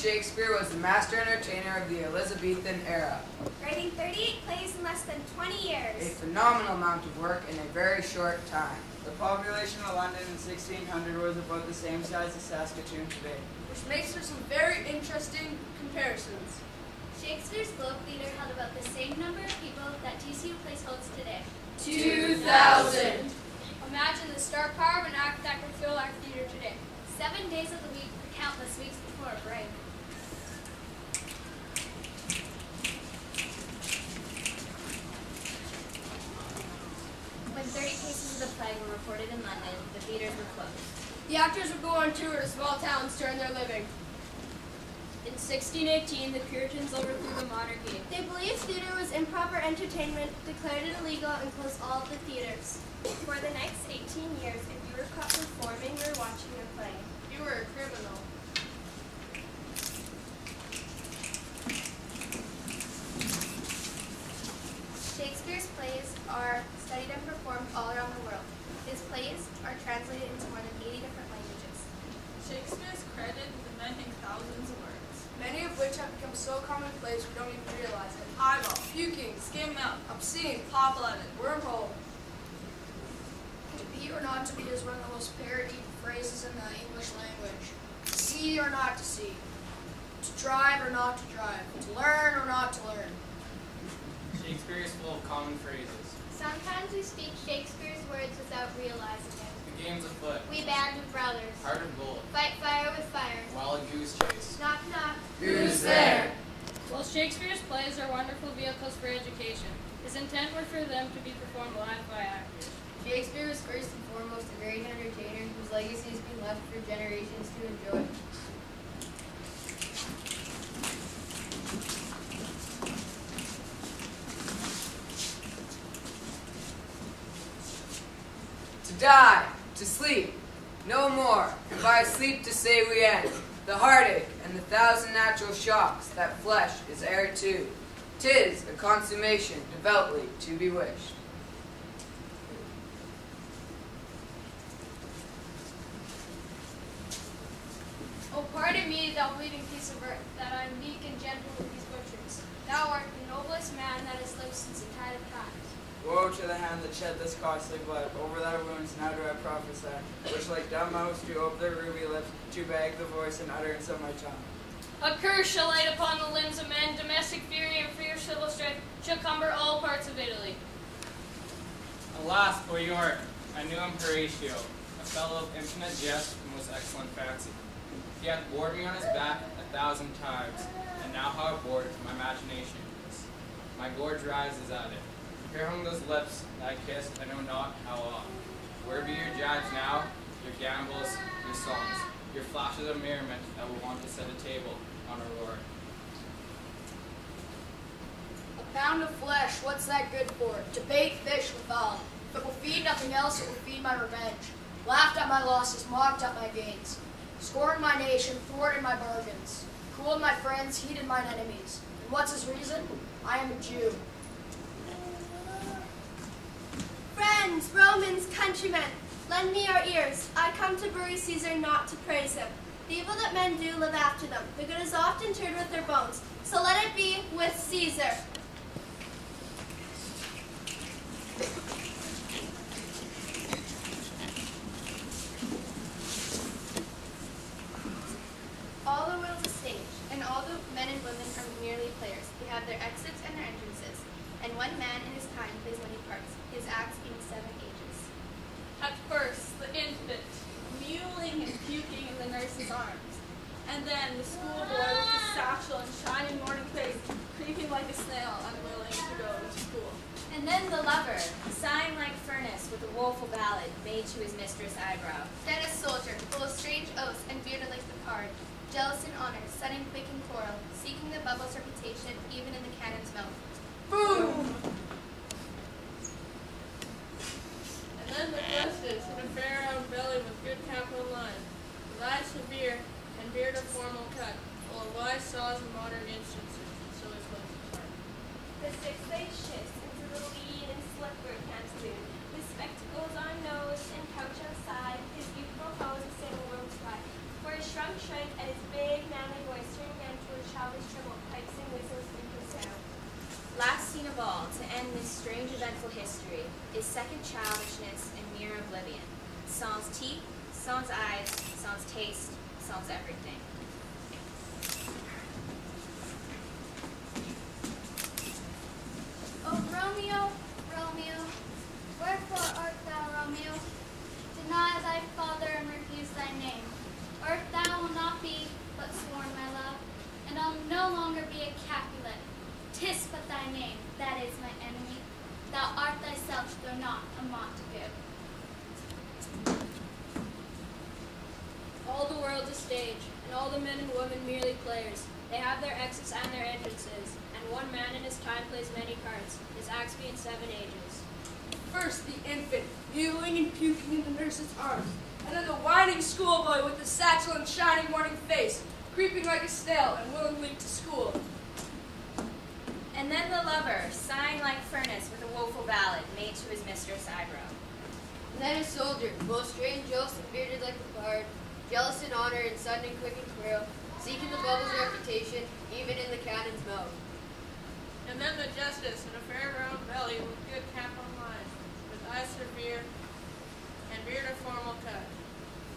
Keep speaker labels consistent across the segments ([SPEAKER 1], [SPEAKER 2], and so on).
[SPEAKER 1] Shakespeare was the master entertainer of the Elizabethan era.
[SPEAKER 2] Writing 38 plays in less than 20 years.
[SPEAKER 1] A phenomenal amount of work in a very short time.
[SPEAKER 3] The population of London in 1600 was about the same size as Saskatoon today.
[SPEAKER 4] Which makes for some very interesting comparisons.
[SPEAKER 2] Shakespeare's Globe Theatre held about the same number of people that TCU Place holds today.
[SPEAKER 4] 2,000.
[SPEAKER 5] Imagine the star power of an act that could fill our theater today.
[SPEAKER 2] 7 days of the week for countless weeks before a break. When 30 cases of the plague were reported in London, the theaters were closed.
[SPEAKER 5] The actors would go on tour to small towns to earn their living. In 1618, the Puritans overthrew the monarchy.
[SPEAKER 2] They believed theater was improper entertainment, declared it illegal, and closed all of the theaters. For the next 18 years, if you were caught performing or watching a play,
[SPEAKER 5] You were a criminal.
[SPEAKER 2] Shakespeare's plays are studied and performed all around the world. His plays are translated into more than 80 different languages.
[SPEAKER 4] Shakespeare is credited with inventing thousands of words.
[SPEAKER 5] Many of which have become so commonplace we don't even realize it.
[SPEAKER 4] Eyeball, puking, skim milk,
[SPEAKER 5] Obscene,
[SPEAKER 4] pop-blooded.
[SPEAKER 5] wormhole. To be or not to be is one of the most parodied phrases in the English language. To see or not to see. To drive or not to drive. To learn or not to learn.
[SPEAKER 6] Shakespeare is full of common phrases.
[SPEAKER 2] Sometimes we speak Shakespeare's words without realizing it.
[SPEAKER 6] The game's afoot.
[SPEAKER 2] We band with brothers.
[SPEAKER 6] Heart of gold.
[SPEAKER 2] Fight fire with fire.
[SPEAKER 6] Wild goose chase.
[SPEAKER 2] Knock knock.
[SPEAKER 1] Who's there?
[SPEAKER 7] While Shakespeare's plays are wonderful vehicles for education, his intent was for them to be performed live by actors.
[SPEAKER 8] Shakespeare was first and foremost a great entertainer whose legacy has been left for generations to enjoy.
[SPEAKER 1] To die, to sleep, no more, and by sleep to say we end. The heartache and the thousand natural shocks that flesh is heir to. 'Tis a consummation devoutly to be wished.
[SPEAKER 5] Oh, pardon me, thou bleeding piece of earth, that I am meek and gentle with these butchers. Thou art the noblest man that has lived since the tide of times.
[SPEAKER 3] Woe to the hand that shed this costly blood. Over thy wounds now do I prophesy, which like dumb mouths do ope their ruby lips, to beg the voice and utterance of my tongue.
[SPEAKER 7] A curse shall light upon the limbs of men, domestic fury and fierce civil strife shall cumber all parts of Italy.
[SPEAKER 6] Alas, poor York, I knew him Horatio, a fellow of infinite jest and most excellent fancy. He hath bored me on his back 1,000 times, and now how bored my imagination is. My gorge rises at it. Here hung those lips that I kissed I know not how oft. Where be your jibes now, your gambols, your songs, your flashes of merriment that will want to set a table on Aurora?
[SPEAKER 5] A pound of flesh, what's that good for? To bait fish withal. If it will feed nothing else, it will feed my revenge. Laughed at my losses, mocked at my gains. Scorned my nation, thwarted my bargains. Cooled my friends, heated mine enemies. And what's his reason? I am a Jew.
[SPEAKER 2] Friends, Romans, countrymen, lend me your ears. I come to bury Caesar, not to praise him. The evil that men do live after them. The good is oft interred with their bones. So let it be with Caesar. All the world is stage, and all the men and women are merely players. They have their exits and their entrances, and one man in his time plays many parts, his acts being 7 ages.
[SPEAKER 4] At first, the infant, mewling and puking in the nurse's arms. And then the schoolboy with his satchel and shining morning face, creeping like a snail, unwilling to go to school.
[SPEAKER 9] And then the lover, sighing like furnace with a woeful ballad made to his mistress' eyebrow.
[SPEAKER 2] Then a soldier, full of strange oaths and bearded like the pard, jealous in honor, sudden quick and quarrel, seeking the bubble's reputation even in the cannon's mouth.
[SPEAKER 4] Boom! And then the justice in a fair round belly with good capital lines, with eyes severe and beard of formal cut, full of wise saws and modern instances, and so his lips apart.
[SPEAKER 2] The 6-legged shift into the lead and slipper pantaloon, with spectacles on nose and couch outside, his youthful hose a sailor worm's fly, for his shrunk shrike and his big manly voice turned
[SPEAKER 9] is second childishness and mere oblivion. Sans teeth, sans eyes, sans taste, sans everything.
[SPEAKER 2] O Romeo, Romeo, wherefore art thou, Romeo? Deny thy father and refuse thy name. Art thou will not be but sworn, my love, and I'll no longer be a Capulet. 'Tis but thy name, that is my enemy. Thou art thyself, though not a Montague.
[SPEAKER 7] All the world's a stage, and all the men and women merely players. They have their exits and their entrances, and one man in his time plays many parts, his acts being 7 ages.
[SPEAKER 10] First the infant, mewling and puking in the nurse's arms, and then the whining schoolboy with the satchel and shining morning face, creeping like a snail and willingly to school.
[SPEAKER 9] And then the lover, sighing like furnace with a woeful ballad made to his mistress' eyebrow.
[SPEAKER 8] And then a soldier, both strange, jealous, and bearded like the bard, jealous in honor and sudden and quick and cruel, seeking the bubble's reputation, even in the cannon's mouth.
[SPEAKER 4] And then the justice in a fair round belly with good cap on line, with eyes severe and beard of formal cut,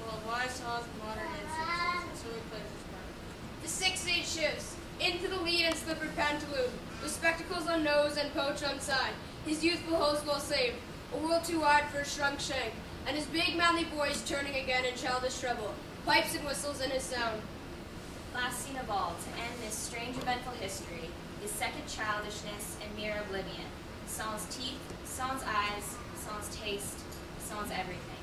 [SPEAKER 4] full of wise saws and modern instances, and so he plays his part.
[SPEAKER 10] The 6-8 shifts, into the lead and slippered pantaloon, with spectacles on nose and poach on side, his youthful host well saved, a world too wide for a shrunk shank, and his big manly voice turning again in childish treble, pipes and whistles in his sound.
[SPEAKER 9] Last scene of all, to end this strange eventful history, is second childishness and mere oblivion. Sans teeth, sans eyes, sans taste, sans everything.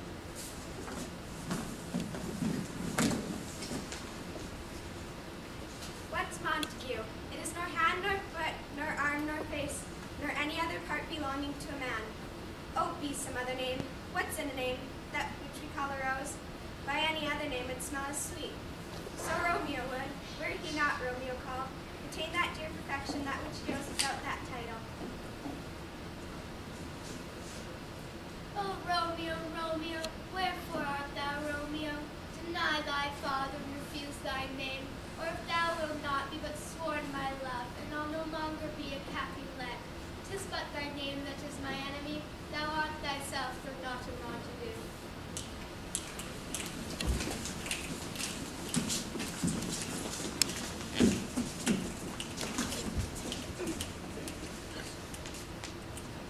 [SPEAKER 2] What's Montague? It is nor hand nor foot, nor arm nor face, nor any other part belonging to a man. Oh, be some other name. What's in a name, that which we call a rose? By any other name it's not as sweet. So Romeo would, were he not Romeo called, attain that dear perfection that which goes without that title. Oh, Romeo, Romeo, wherefore art thou, Romeo? Deny thy father and refuse thy name, or if thou wilt not be but sworn my love, and I'll no longer be a Capulet. 'Tis but thy name that is my enemy, thou art thyself, though not a Montague.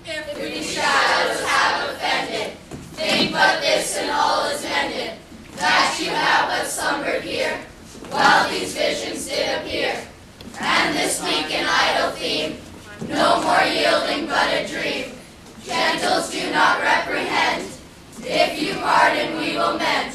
[SPEAKER 10] If
[SPEAKER 11] we shadows have offended, think but this and all is mended, that you have but slumbered here, while these visions did appear, and this weak and idle theme, no more yielding but a dream. Gentles, do not reprehend, if you pardon we will mend.